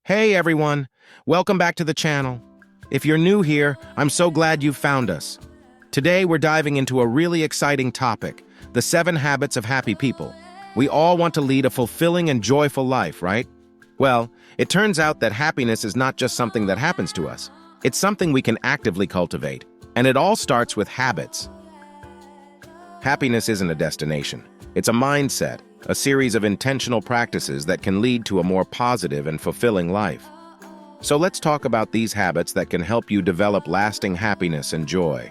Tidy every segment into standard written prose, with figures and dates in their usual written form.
Hey everyone, welcome back to the channel. If you're new here, I'm so glad you've found us. Today we're diving into a really exciting topic, the 7 habits of happy people. We all want to lead a fulfilling and joyful life, right? Well, it turns out that happiness is not just something that happens to us. It's something we can actively cultivate, and it all starts with habits. Happiness isn't a destination. It's a mindset, a series of intentional practices that can lead to a more positive and fulfilling life. So let's talk about these habits that can help you develop lasting happiness and joy.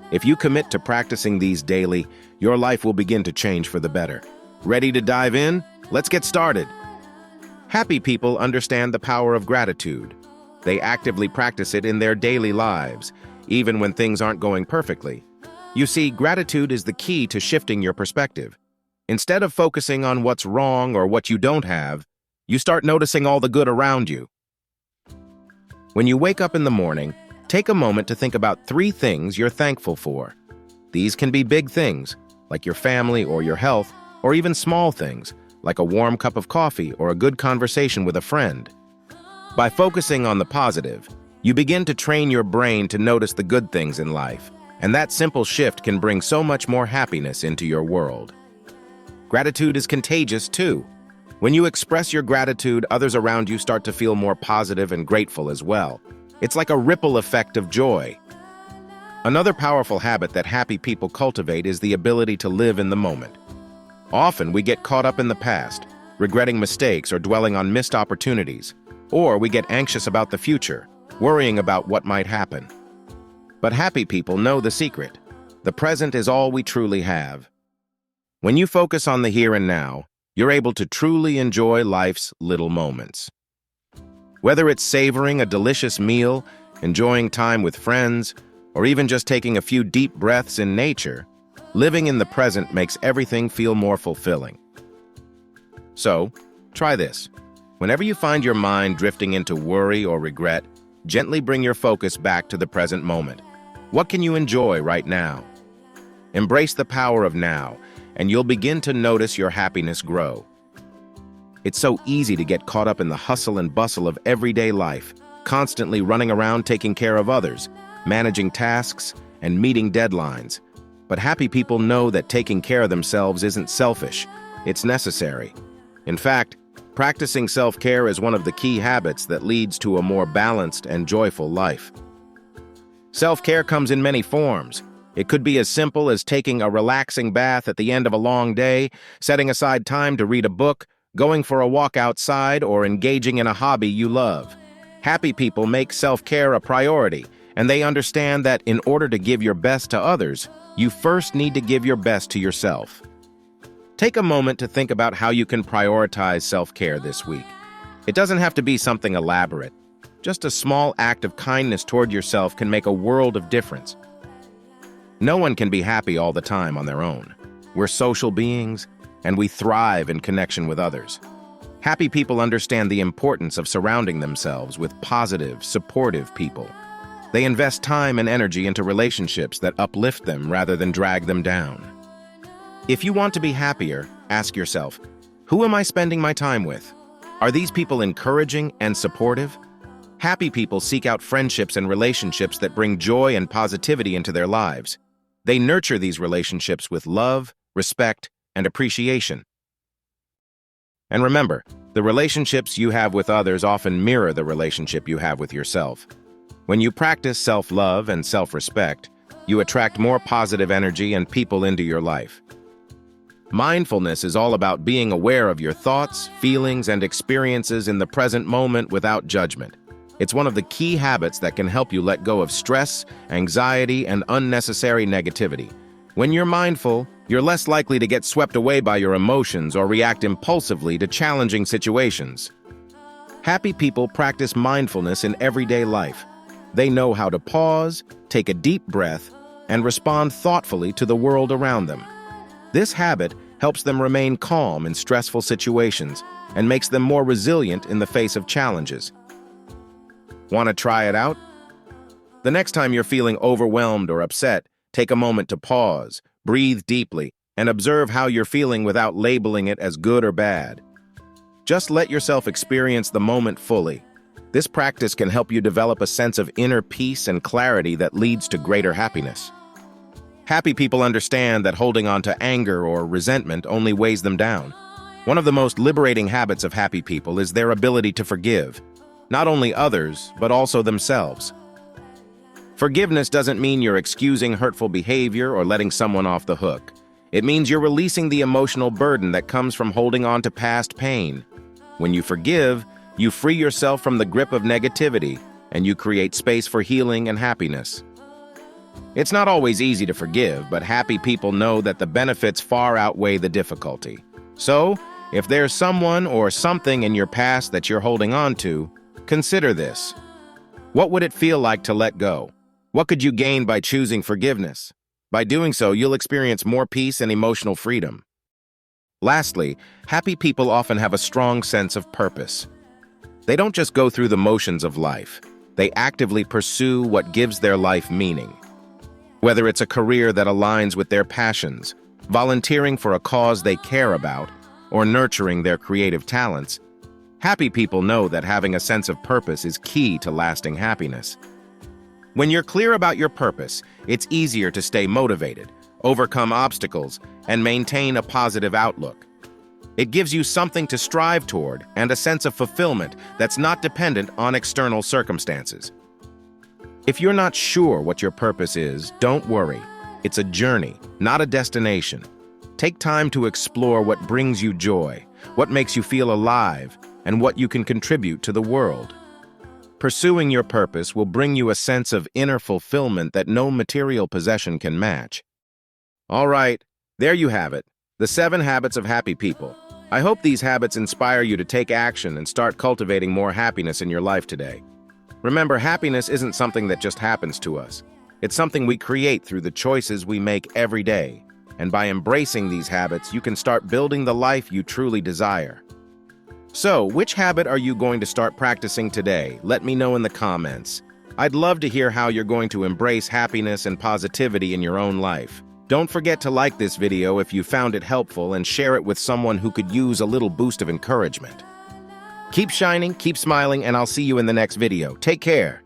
If you commit to practicing these daily, your life will begin to change for the better. Ready to dive in? Let's get started. Happy people understand the power of gratitude. They actively practice it in their daily lives, even when things aren't going perfectly. You see, gratitude is the key to shifting your perspective. Instead of focusing on what's wrong or what you don't have, you start noticing all the good around you. When you wake up in the morning, take a moment to think about 3 things you're thankful for. These can be big things, like your family or your health, or even small things, like a warm cup of coffee or a good conversation with a friend. By focusing on the positive, you begin to train your brain to notice the good things in life, and that simple shift can bring so much more happiness into your world. Gratitude is contagious, too. When you express your gratitude, others around you start to feel more positive and grateful as well. It's like a ripple effect of joy. Another powerful habit that happy people cultivate is the ability to live in the moment. Often we get caught up in the past, regretting mistakes or dwelling on missed opportunities, or we get anxious about the future, worrying about what might happen. But happy people know the secret. The present is all we truly have. When you focus on the here and now, you're able to truly enjoy life's little moments. Whether it's savoring a delicious meal, enjoying time with friends, or even just taking a few deep breaths in nature, living in the present makes everything feel more fulfilling. So, try this. Whenever you find your mind drifting into worry or regret, gently bring your focus back to the present moment. What can you enjoy right now? Embrace the power of now, and you'll begin to notice your happiness grow. It's so easy to get caught up in the hustle and bustle of everyday life, constantly running around taking care of others, managing tasks, and meeting deadlines. But happy people know that taking care of themselves isn't selfish, it's necessary. In fact, practicing self-care is one of the key habits that leads to a more balanced and joyful life. Self-care comes in many forms. It could be as simple as taking a relaxing bath at the end of a long day, setting aside time to read a book, going for a walk outside, or engaging in a hobby you love. Happy people make self-care a priority, and they understand that in order to give your best to others, you first need to give your best to yourself. Take a moment to think about how you can prioritize self-care this week. It doesn't have to be something elaborate. Just a small act of kindness toward yourself can make a world of difference. No one can be happy all the time on their own. We're social beings, and we thrive in connection with others. Happy people understand the importance of surrounding themselves with positive, supportive people. They invest time and energy into relationships that uplift them rather than drag them down. If you want to be happier, ask yourself, who am I spending my time with? Are these people encouraging and supportive? Happy people seek out friendships and relationships that bring joy and positivity into their lives. They nurture these relationships with love, respect, and appreciation. And remember, the relationships you have with others often mirror the relationship you have with yourself. When you practice self-love and self-respect, you attract more positive energy and people into your life. Mindfulness is all about being aware of your thoughts, feelings, and experiences in the present moment without judgment. It's one of the key habits that can help you let go of stress, anxiety, and unnecessary negativity. When you're mindful, you're less likely to get swept away by your emotions or react impulsively to challenging situations. Happy people practice mindfulness in everyday life. They know how to pause, take a deep breath, and respond thoughtfully to the world around them. This habit helps them remain calm in stressful situations and makes them more resilient in the face of challenges. Want to try it out? The next time you're feeling overwhelmed or upset, take a moment to pause, breathe deeply, and observe how you're feeling without labeling it as good or bad. Just let yourself experience the moment fully. This practice can help you develop a sense of inner peace and clarity that leads to greater happiness. Happy people understand that holding on to anger or resentment only weighs them down. One of the most liberating habits of happy people is their ability to forgive, not only others, but also themselves. Forgiveness doesn't mean you're excusing hurtful behavior or letting someone off the hook. It means you're releasing the emotional burden that comes from holding on to past pain. When you forgive, you free yourself from the grip of negativity, and you create space for healing and happiness. It's not always easy to forgive, but happy people know that the benefits far outweigh the difficulty. So, if there's someone or something in your past that you're holding on to, consider this. What would it feel like to let go? What could you gain by choosing forgiveness? By doing so, you'll experience more peace and emotional freedom. Lastly, happy people often have a strong sense of purpose. They don't just go through the motions of life. They actively pursue what gives their life meaning. Whether it's a career that aligns with their passions, volunteering for a cause they care about, or nurturing their creative talents, happy people know that having a sense of purpose is key to lasting happiness. When you're clear about your purpose, it's easier to stay motivated, overcome obstacles, and maintain a positive outlook. It gives you something to strive toward and a sense of fulfillment that's not dependent on external circumstances. If you're not sure what your purpose is, don't worry. It's a journey, not a destination. Take time to explore what brings you joy, what makes you feel alive, and what you can contribute to the world. Pursuing your purpose will bring you a sense of inner fulfillment that no material possession can match. All right, there you have it, the 7 habits of happy people. I hope these habits inspire you to take action and start cultivating more happiness in your life today. Remember, happiness isn't something that just happens to us. It's something we create through the choices we make every day. And by embracing these habits, you can start building the life you truly desire. So, which habit are you going to start practicing today? Let me know in the comments. I'd love to hear how you're going to embrace happiness and positivity in your own life. Don't forget to like this video if you found it helpful and share it with someone who could use a little boost of encouragement. Keep shining, keep smiling, and I'll see you in the next video. Take care.